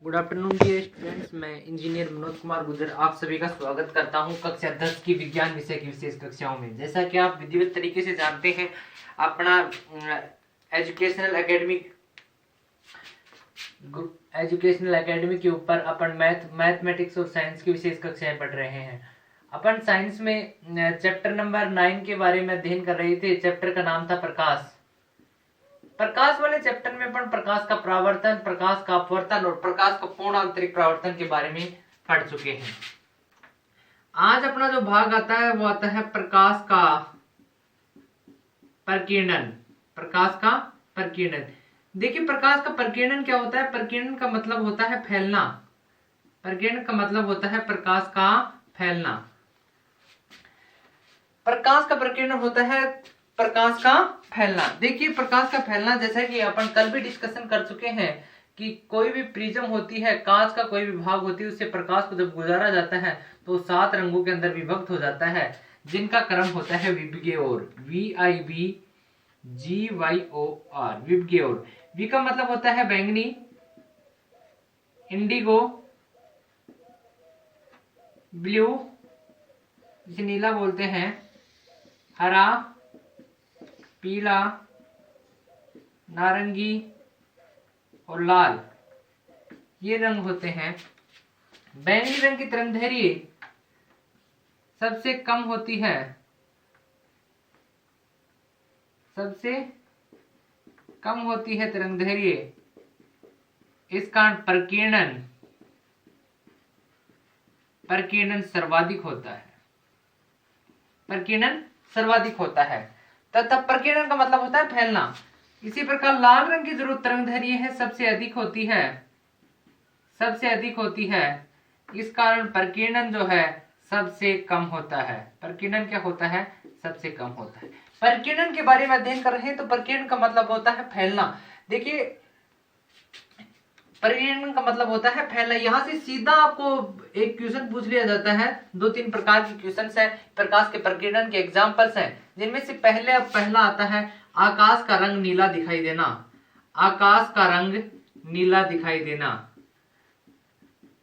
Good afternoon dear students, मैं engineer Manoj Kumar Gurjar आप सभी का स्वागत करता हूं कक्षा 10 की विज्ञान विषय की विशेष कक्षाओं में। जैसा कि आप विधिवत तरीके से जानते हैं, अपना एजुकेशनल एकेडमी के ऊपर अपन मैथमेटिक्स और साइंस की विशेष कक्षाएं पढ़ रहे हैं। अपन साइंस में चैप्टर नंबर 9 के बारे में अध्ययन कर रहे थे। चैप्टर का नाम था प्रकाश। प्रकाश वाले चैप्टर में अपन प्रकाश का परावर्तन, प्रकाश का अपवर्तन और प्रकाश का पूर्ण आंतरिक परावर्तन के बारे में पढ़ चुके हैं। आज अपना जो भाग आता है वो आता है प्रकाश का प्रकीर्णन। प्रकाश का प्रकीर्णन। देखिए, प्रकाश का प्रकीर्णन क्या होता है? प्रकीर्णन का मतलब होता है फैलना। प्रकीर्णन का मतलब होता है प्रकाश का फैलना। प्रकाश का प्रकीर्णन होता है प्रकाश का फैलना। देखिए, प्रकाश का फैलना जैसा कि अपन कल भी डिस्कशन कर चुके हैं कि कोई भी प्रिज्म होती है, कांच का कोई भी भाग होती है, उससे प्रकाश को जब गुजारा जाता है तो 7 रंगों के अंदर विभक्त हो जाता है, जिनका क्रम होता है विबग्योर। VIBGYOR VIBGYOR. वी का मतलब होता है बैंगनी, इंडिगो, ब्लू जिसे नीला बोलते हैं, हरा, पीला, नारंगी और लाल, ये रंग होते हैं। बैंगनी रंग की तरंगदैर्घ्य सबसे कम होती है, सबसे कम होती है तरंगदैर्घ्य। इस कारण प्रकीर्णन सर्वाधिक होता है। प्रकीर्णन सर्वाधिक होता है तथा प्रकीर्णन का मतलब होता है फैलना। इसी प्रकार लाल रंग की जो तरंगदैर्घ्य है सबसे अधिक होती है, सबसे अधिक होती है। इस कारण प्रकीर्णन जो है सबसे कम होता है। प्रकीर्णन क्या होता है? सबसे कम होता है। प्रकीर्णन के बारे में अध्ययन कर रहे हैं तो प्रकीर्णन का मतलब होता है फैलना। देखिए, प्रकीर्णन का मतलब होता है फैलना। यहां से सीधा आपको एक क्वेश्चन पूछ लिया जाता है। 2-3 प्रकार के क्वेश्चंस हैं, प्रकाश के प्रकीर्णन के एग्जांपल्स हैं, जिनमें से पहला आता है आकाश का रंग नीला दिखाई देना। आकाश का रंग नीला दिखाई देना,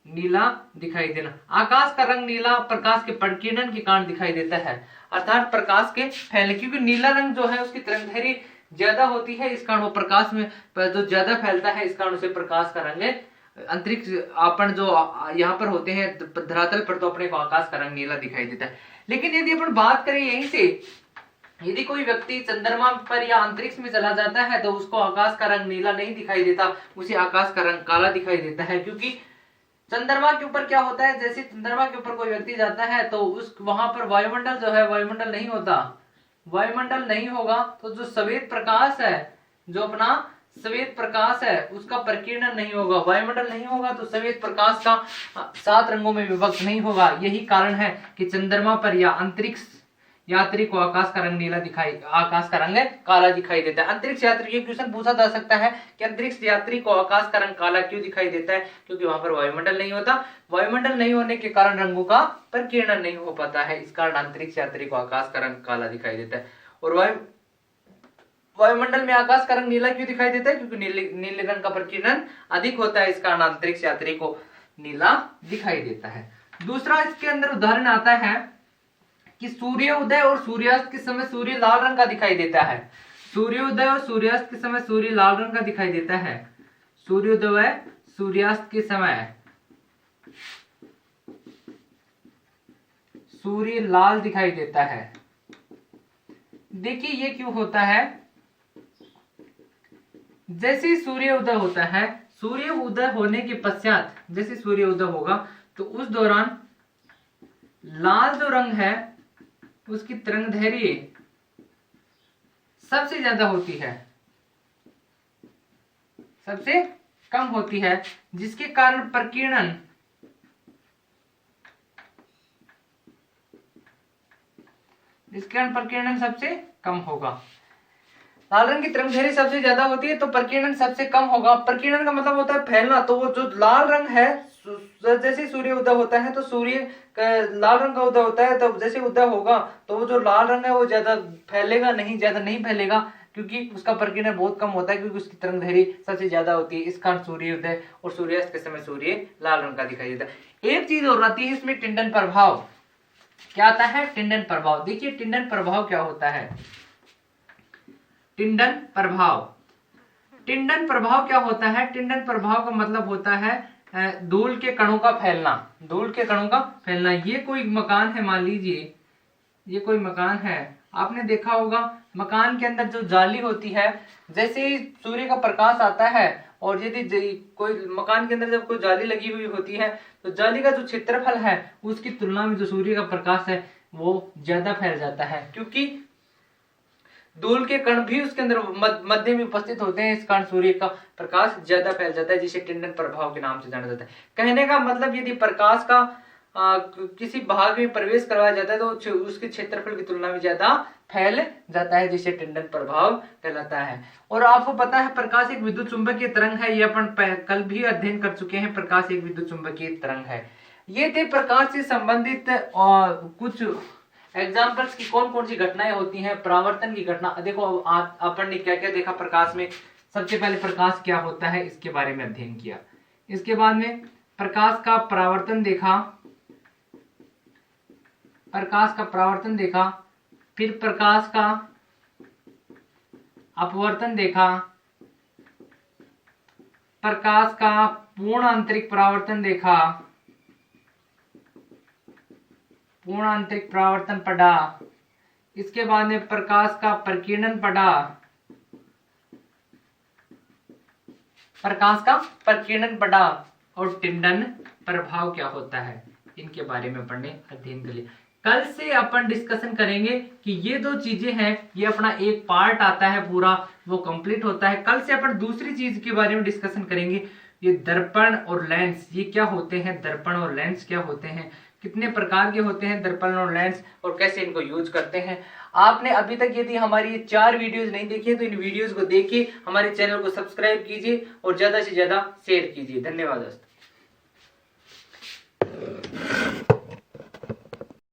नीला दिखाई देना। आकाश का रंग नीला प्रकाश के प्रकीर्णन के कारण दिखाई देता है, अर्थात प्रकाश के फैलने। क्योंकि नीला रंग जो है उसकी तरंगदैर्घ्य ज्यादा होती है, इस कारण वो प्रकाश में जो ज्यादा फैलता है, इस कारण उसे प्रकाश का रंग अंतरिक्ष अपन जो यहाँ पर होते हैं धरातल पर, तो अपने को आकाश का रंग नीला दिखाई देता है। लेकिन यदि अपन बात करें यहीं से, यदि कोई व्यक्ति चंद्रमा पर या अंतरिक्ष में चला जाता है तो उसको आकाश का रंग नीला नहीं दिखाई देता, उसे आकाश का रंग काला दिखाई देता है। क्योंकि चंद्रमा के ऊपर क्या होता है, जैसे चंद्रमा के ऊपर कोई व्यक्ति जाता है तो उस वहां पर वायुमंडल जो है, वायुमंडल नहीं होता। वायुमंडल नहीं होगा तो जो श्वेत प्रकाश है, जो अपना श्वेत प्रकाश है, उसका प्रकीर्णन नहीं होगा। वायुमंडल नहीं होगा तो श्वेत प्रकाश का 7 रंगों में विभक्त नहीं होगा। यही कारण है कि चंद्रमा पर या अंतरिक्ष यात्री को आकाश का रंग काला दिखाई देता है। अंतरिक्ष यात्री, ये क्वेश्चन पूछा जा सकता है कि अंतरिक्ष यात्री को आकाश का रंग काला क्यों दिखाई देता है? क्योंकि वहां पर वायुमंडल नहीं होता। वायुमंडल नहीं होने के कारण रंगों का प्रकीर्णन नहीं हो पाता है, इस कारण अंतरिक्ष यात्री को आकाश का रंग काला दिखाई देता है। और वायुमंडल में आकाश का रंग नीला क्यों दिखाई देता है? क्योंकि नीले रंग का प्रकीर्णन अधिक होता है, इस कारण अंतरिक्ष यात्री को नीला दिखाई देता है। दूसरा इसके अंदर उदाहरण आता है कि सूर्योदय और सूर्यास्त के समय सूर्य लाल रंग का दिखाई देता है। सूर्योदय और सूर्यास्त के समय सूर्य लाल रंग का दिखाई देता है। सूर्योदय सूर्यास्त के समय सूर्य लाल दिखाई देता है। देखिए, ये क्यों होता है? जैसे सूर्य उदय होता है, सूर्य उदय होने के पश्चात जैसे सूर्य उदय होगा तो उस दौरान लाल जो रंग है उसकी तरंगदैर्घ्य सबसे ज्यादा होती है, सबसे कम होती है, जिसके कारण प्रकीर्णन सबसे कम होगा। लाल रंग की तरंगदैर्घ्य सबसे ज्यादा होती है तो प्रकीर्णन सबसे कम होगा। प्रकीर्णन का मतलब होता है फैलना। तो वो जो लाल रंग है, जैसे सूर्य उदय होता है तो सूर्य लाल रंग का उदय होता है, तो जैसे उदय होगा तो वो जो लाल रंग है वो ज्यादा फैलेगा नहीं, ज्यादा नहीं फैलेगा। क्योंकि उसका प्रकीर्णन बहुत कम होता है, क्योंकि उसकी तरंग दैर्घ्य सबसे ज्यादा होती है। इस कारण सूर्योदय और सूर्यास्त के समय सूर्य लाल रंग का दिखाई देता है। एक चीज और आती है इसमें, टिंडन प्रभाव। क्या आता है? टिंडन प्रभाव। देखिए टिंडन प्रभाव क्या होता है। टिंडन प्रभाव, टिंडन प्रभाव क्या होता है? टिंडन प्रभाव का मतलब होता है धूल के कणों का फैलना। धूल के कणों का फैलना। ये कोई मकान है, मान लीजिए ये कोई मकान है, आपने देखा होगा मकान के अंदर जो जाली होती है, जैसे ही सूर्य का प्रकाश आता है और यदि कोई मकान के अंदर जब कोई जाली लगी हुई होती है तो जाली का जो क्षेत्रफल है उसकी तुलना में जो सूर्य का प्रकाश है वो ज्यादा फैल जाता है, क्योंकि धूल के कण भी उसके अंदर मध्य में उपस्थित होते हैं। इस कारण सूर्य का प्रकाश ज्यादा फैल जाता है, जिसे टिंडन प्रभाव के नाम से जाना जाता है। कहने का मतलब यदि प्रकाश का किसी भाग में प्रवेश करवाया जाता है तो उसके क्षेत्रफल की तुलना में ज्यादा फैल जाता है, जिसे टिंडन प्रभाव कहलाता है। और आपको पता है प्रकाश एक विद्युत चुंबकीय तरंग है, ये अपन कल भी अध्ययन कर चुके हैं। प्रकाश एक विद्युत चुंबकीय तरंग है। ये थे प्रकाश से संबंधित कुछ एग्जाम्पल्स की कौन कौन सी घटनाएं होती हैं। परावर्तन की घटना, देखो अपन ने क्या क्या देखा प्रकाश में। सबसे पहले प्रकाश क्या होता है इसके बारे में अध्ययन किया। इसके बाद में प्रकाश का परावर्तन देखा, प्रकाश का परावर्तन देखा, फिर प्रकाश का अपवर्तन देखा, प्रकाश का पूर्ण आंतरिक परावर्तन देखा, पूर्ण आंतरिक परावर्तन पढ़ा। इसके बाद में प्रकाश का प्रकीर्णन पढ़ा, प्रकाश का प्रकीर्णन पढ़ा, और टिंडन प्रभाव क्या होता है इनके बारे में पढ़ने अध्ययन कर लिया। कल से अपन डिस्कशन करेंगे कि ये दो चीजें हैं, ये अपना एक पार्ट आता है पूरा, वो कंप्लीट होता है। कल से अपन दूसरी चीज के बारे में डिस्कशन करेंगे, ये दर्पण और लेंस, ये क्या होते हैं, दर्पण और लेंस क्या होते हैं, कितने प्रकार के होते हैं दर्पण और लेंस, और कैसे इनको यूज करते हैं। आपने अभी तक यदि हमारी ये 4 वीडियोस नहीं देखी है तो इन वीडियोस को देखिए, हमारे चैनल को सब्सक्राइब कीजिए और ज्यादा से ज्यादा शेयर कीजिए। धन्यवाद दोस्तों।